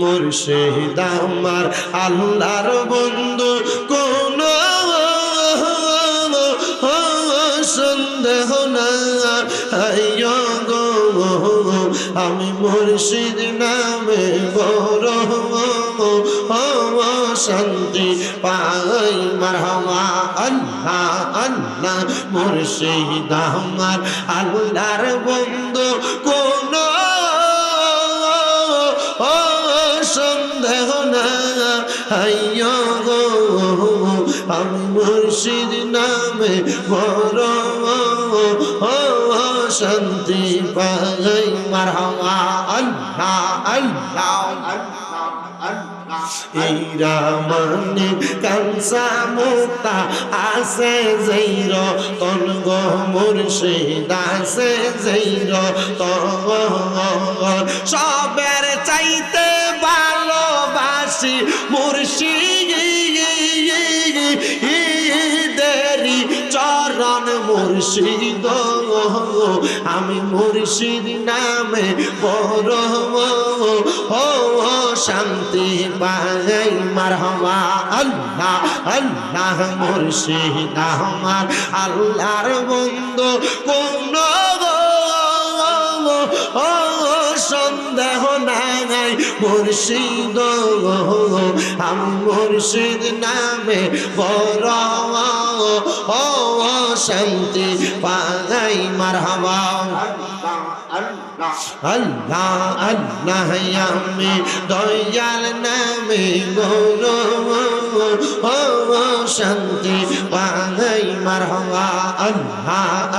মুর্শিদ আমার আল্লাহর বন্ধু কোন সন্দেহ নাই গো আমি মুর্শিদ নামে বড় শান্তি পাই মারহামা আল্লাহ আল্লাহ মুর্শিদ আমার আল্লাহর বন্ধু কোন সন্দেহ নাই গো আমি মুর্শিদ নামে বড় শান্তি পাই মারহামা আল্লাহ আল্লাহ ইরামনি কানসা মুক্তা আছে যেইর তন গো মুর্শিদ আছে যেইর তন সবের চাইতে ভালোবাসি মুর্শিদ দেরি চরণ মুর্শিদ আমি মুর্শিদ নামে বড় শান্তি পাই মারহামা আল্লাহ আল্লাহ মুর্শিদ আমার আল্লাহর বন্ধু কোন সন্দেহ নাই মুর্শিদ আমি মুর্শিদ নামে বড় শান্তি পাই মারহামা আল্লাহ আল্লাহ আমি দয়াল নামে বড় শান্তি পাই মারহামা আল্লাহ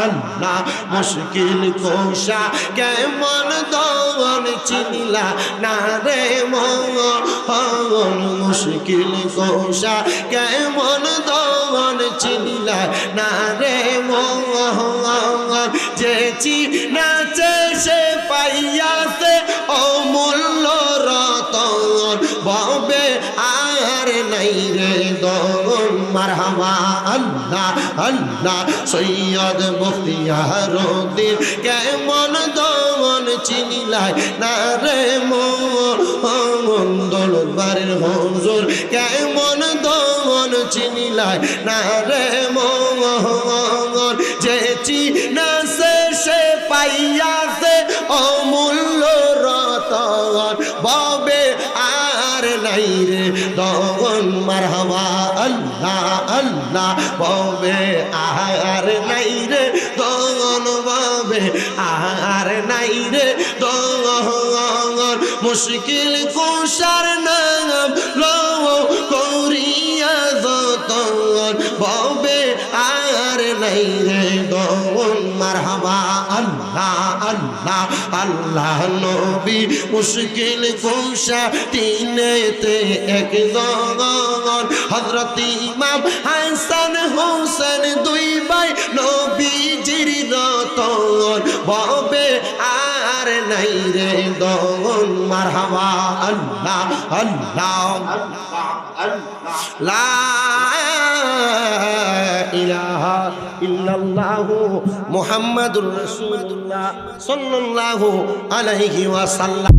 আল্লাহ মুশকিল কোশা কেমন দন চিনিলা না রে মন মুশকিল কোশা কেমন দন চিনিলা না রে মন যে চিনাছে সে পাইয়াছে অমূল্য রতন ববে আর নাই রে দন মারহামা আল্লাহ আল্লাহ সৈয়দ বখতিয়ারউদ্দিন কেমন দন চিনিলাই না রে মন দরবারের হুজুর কেমন দন চিনিলাই না রে মন যে চিনাছে সে পাইয়াছে অমূল্য রতন ববে আর নাই রে দন মারহামা আল্লাহ আল্লাহ ববে আর নাই রে দন ববে আর নাই রে দন মুশকিল কুশার নাম লও করিয়া যতন ববে আর নাই রে দন মারহামা আল্লাহ আল্লাহ আল্লাহ নবী মুশকিল কুশা তিনেতে একজন হযরত ইমাম হাসান হোসেন দুই ভাই নবীজির রতন ববে আর নাই রে দন মারহামা আল্লাহ আল্লাহ লা ইলাহা ইল্লাল্লাহু মুহাম্মাদুর রাসূলুল্লাহ সাল্লাল্লাহু আলাইহি ওয়াসাল্লাম।